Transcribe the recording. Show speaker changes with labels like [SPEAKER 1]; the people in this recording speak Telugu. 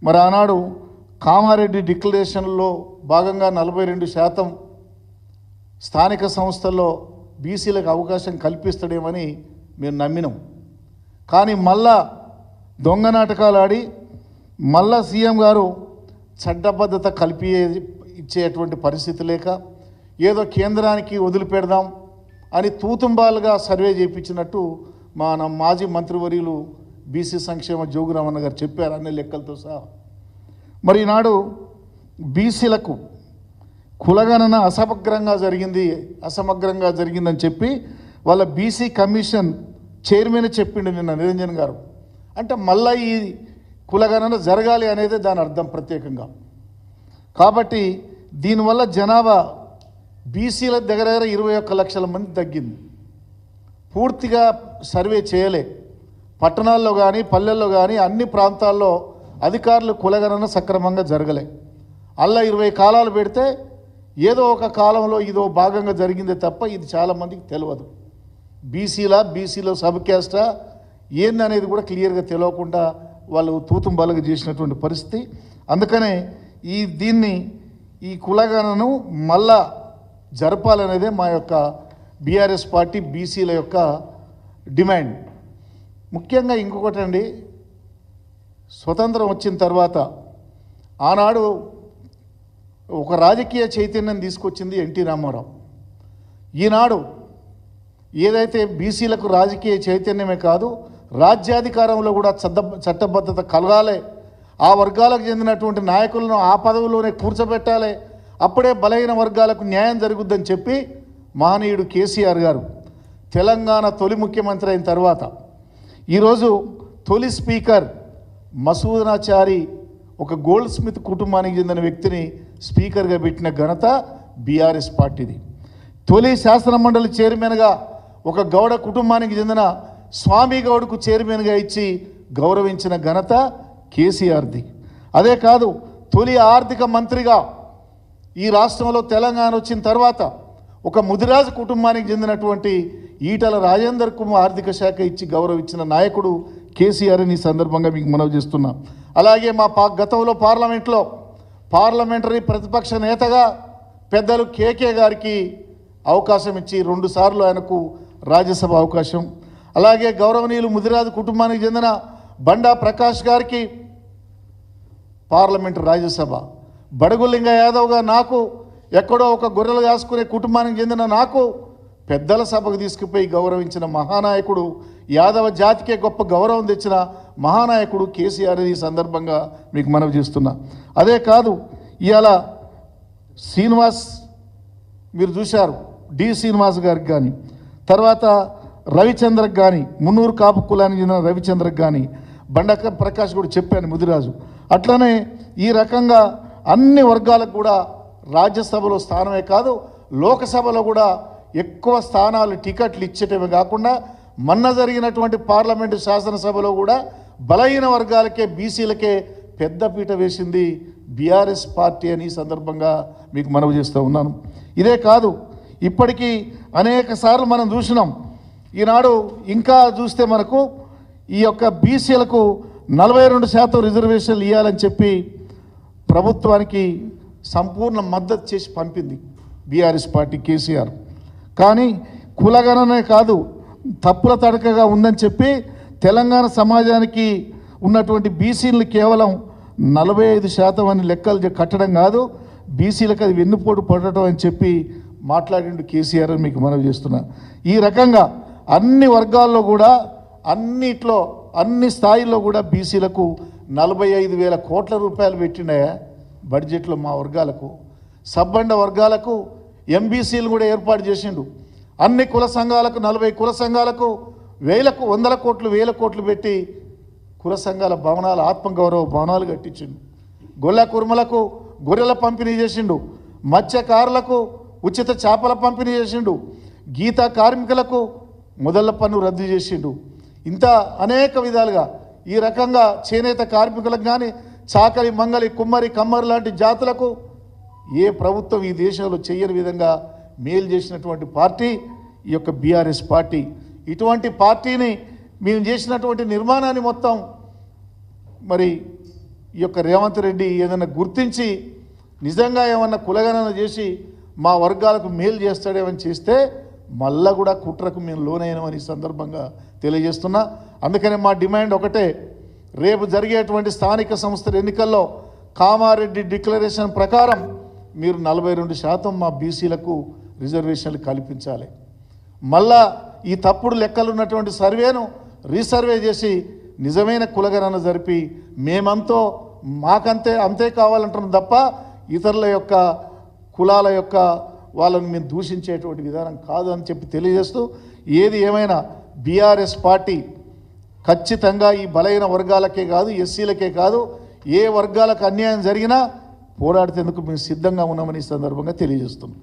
[SPEAKER 1] మరి ఆనాడు కామారెడ్డి డిక్లరేషన్లో భాగంగా 42% స్థానిక సంస్థల్లో బీసీలకు అవకాశం కల్పిస్తాడేమని మేము నమ్మినాం. కానీ మళ్ళా దొంగ నాటకాలు ఆడి మళ్ళా సీఎం గారు చట్టబద్ధత ఇచ్చేటువంటి పరిస్థితి లేక ఏదో కేంద్రానికి వదిలిపెడదాం అని తూతుంబాలుగా సర్వే చేయించినట్టు మన మాజీ మంత్రివర్యులు బీసీ సంక్షేమ జోగురామన్న గారు చెప్పారు అన్ని లెక్కలతో సహా. మరి ఈనాడు బీసీలకు కులగణన అసమగ్రంగా జరిగిందని చెప్పి వాళ్ళ బీసీ కమిషన్ చైర్మన్ చెప్పిండు నిన్న నిరంజన్ గారు. అంటే మళ్ళీ ఈ కులగణన జరగాలి అనేది దాని అర్థం ప్రత్యేకంగా. కాబట్టి దీనివల్ల జనాభా బీసీల దగ్గర 21 లక్షల మంది తగ్గింది. పూర్తిగా సర్వే చేయలే. పట్టణాల్లో కానీ పల్లెల్లో కానీ అన్ని ప్రాంతాల్లో అధికారులు కులగణన సక్రమంగా జరగలే. అలా 20 కాలాలు పెడితే ఏదో ఒక కాలంలో ఇదో భాగంగా జరిగిందే తప్ప ఇది చాలామందికి తెలియదు. బీసీలో సబ్ క్యాస్టా ఏందనేది కూడా క్లియర్గా తెలియకుండా వాళ్ళు తూతుంబాలుగా చేసినటువంటి పరిస్థితి. అందుకనే ఈ కులగణను మళ్ళా జరపాలనేదే మా యొక్క బీఆర్ఎస్ పార్టీ బీసీల యొక్క డిమాండ్. ముఖ్యంగా ఇంకొకటి అండి, స్వతంత్రం వచ్చిన తర్వాత ఆనాడు ఒక రాజకీయ చైతన్యం తీసుకొచ్చింది ఎన్టీ రామారావు. ఈనాడు ఏదైతే బీసీలకు రాజకీయ చైతన్యమే కాదు రాజ్యాధికారంలో కూడా చట్టబద్ధత కలగాలి, ఆ వర్గాలకు చెందినటువంటి నాయకులను ఆ పదవిలోనే కూర్చోబెట్టాలి, అప్పుడే బలహీన వర్గాలకు న్యాయం జరుగుద్దని చెప్పి మహనీయుడు కేసీఆర్ గారు తెలంగాణ తొలి ముఖ్యమంత్రి అయిన తర్వాత ఈరోజు తొలి స్పీకర్ మసూదనాచారి ఒక గోల్డ్ స్మిత్ కుటుంబానికి చెందిన వ్యక్తిని స్పీకర్గా పెట్టిన ఘనత బీఆర్ఎస్ పార్టీది. తొలి శాసనమండలి చైర్మన్గా ఒక గౌడ కుటుంబానికి చెందిన స్వామి గౌడ్కు చైర్మన్గా ఇచ్చి గౌరవించిన ఘనత కేసీఆర్ది. అదే కాదు, తొలి ఆర్థిక మంత్రిగా ఈ రాష్ట్రంలో తెలంగాణ వచ్చిన తర్వాత ఒక ముదిరాజు కుటుంబానికి చెందినటువంటి ఈటల రాజేందర్కు ఆర్థిక శాఖ ఇచ్చి గౌరవించిన నాయకుడు కేసీఆర్ అని ఈ సందర్భంగా మీకు మనవి చేస్తున్నా. అలాగే మా గతంలో పార్లమెంటరీ ప్రతిపక్ష నేతగా పెద్దలు కేకే గారికి అవకాశం ఇచ్చి 2 సార్లు ఆయనకు రాజ్యసభ అవకాశం. అలాగే గౌరవనీయులు ముదిరాజు కుటుంబానికి చెందిన బండా ప్రకాష్ గారికి పార్లమెంటు రాజ్యసభ. బడుగు లింగ యాదవ్గా నాకు ఎక్కడో ఒక గొర్రెలు కాసుకునే కుటుంబానికి చెందిన నాకు పెద్దల సభకు తీసుకుపోయి గౌరవించిన మహానాయకుడు, యాదవ జాతికే గొప్ప గౌరవం తెచ్చిన మహానాయకుడు కేసీఆర్ ఈ సందర్భంగా మీకు మనవి చేస్తున్నా. అదే కాదు, ఇవాళ శ్రీనివాస్ మీరు చూశారు, డి శ్రీనివాస్ గారికి కానీ, తర్వాత రవిచంద్రకు కానీ, మున్నూరు కాపు కులానికి చెందిన రవిచంద్రకు కానీ, బండ ప్రకాష్ కూడా చెప్పాను ముదిరాజు. అట్లనే ఈ రకంగా అన్ని వర్గాలకు కూడా రాజ్యసభలో స్థానమే కాదు లోకసభలో కూడా ఎక్కువ స్థానాలు టికెట్లు ఇచ్చేటమే కాకుండా మొన్న జరిగినటువంటి పార్లమెంటు శాసనసభలో కూడా బలహీన వర్గాలకే బీసీలకే పెద్దపీట వేసింది బీఆర్ఎస్ పార్టీ అని సందర్భంగా మీకు మనవి చేస్తూ ఉన్నాను. ఇదే కాదు, ఇప్పటికీ అనేక సార్లు మనం చూసినాం. ఈనాడు ఇంకా చూస్తే మనకు ఈ యొక్క బీసీలకు 42% రిజర్వేషన్లు ఇవ్వాలని చెప్పి ప్రభుత్వానికి సంపూర్ణ మద్దతు చేసి పంపింది బీఆర్ఎస్ పార్టీ కేసీఆర్. కానీ కులగణనే కాదు తప్పుల తడకగా ఉందని చెప్పి తెలంగాణ సమాజానికి ఉన్నటువంటి బీసీలు కేవలం 45% అని లెక్కలు కట్టడం కాదు, బీసీలకు అది వెన్నుపోటు పడటం అని చెప్పి మాట్లాడిండు కేసీఆర్ అని మీకు మనవి చేస్తున్నా. ఈ రకంగా అన్ని వర్గాల్లో కూడా అన్ని స్థాయిల్లో కూడా బీసీలకు 45,000 కోట్ల రూపాయలు పెట్టినాయా బడ్జెట్లో మా వర్గాలకు. సబ్బండ వర్గాలకు ఎంబీసీలు కూడా ఏర్పాటు చేసిండు. అన్ని కుల సంఘాలకు 40 కుల సంఘాలకు 100 కోట్లు 1000 కోట్లు పెట్టి కుల సంఘాల భవనాలు ఆత్మగౌరవ భవనాలు కట్టించిండు. గొల్ల కుర్మలకు గొర్రెల పంపిణీ చేసిండు. మత్స్యకారులకు ఉచిత చేపల పంపిణీ చేసిండు. గీత కార్మికులకు మొదళ్ల పన్ను రద్దు చేసిండు. ఇంత అనేక విధాలుగా ఈ రకంగా చేనేత కార్మికులకు కానీ చాకలి మంగలి కుమ్మరి కమ్మరి లాంటి జాతులకు ఏ ప్రభుత్వం ఈ దేశంలో చేయని విధంగా మేలు చేసినటువంటి పార్టీ ఈ యొక్క బీఆర్ఎస్ పార్టీ. ఇటువంటి పార్టీని మేము చేసినటువంటి నిర్మాణాన్ని మొత్తం మరి ఈ యొక్క రేవంత్ రెడ్డి ఏదైనా గుర్తించి నిజంగా ఏమన్నా కులగణన చేసి మా వర్గాలకు మేలు చేస్తాడేమని చేస్తే మళ్ళా కూడా కుట్రకు మేము లోనైనామని ఈ సందర్భంగా తెలియజేస్తున్నా. అందుకని మా డిమాండ్ ఒకటే, రేపు జరిగేటువంటి స్థానిక సంస్థల ఎన్నికల్లో కామారెడ్డి డిక్లరేషన్ ప్రకారం మీరు 42% మా బీసీలకు రిజర్వేషన్లు కల్పించాలి. మళ్ళా ఈ తప్పుడు లెక్కలు ఉన్నటువంటి సర్వేను రీసర్వే చేసి నిజమైన కులగణన జరిపి మేమంతో అంతే కావాలంటున్నాం తప్ప ఇతరుల యొక్క కులాల యొక్క వాళ్ళని మేము దూషించేటువంటి విధానం కాదు అని చెప్పి తెలియజేస్తూ, ఏది ఏమైనా బీఆర్ఎస్ పార్టీ ఖచ్చితంగా ఈ బలైన వర్గాలకే కాదు, ఎస్సీలకే కాదు, ఏ వర్గాలకు అన్యాయం జరిగినా పోరాడేందుకు మేము సిద్ధంగా ఉన్నామని ఈ సందర్భంగా తెలియజేస్తున్నాం.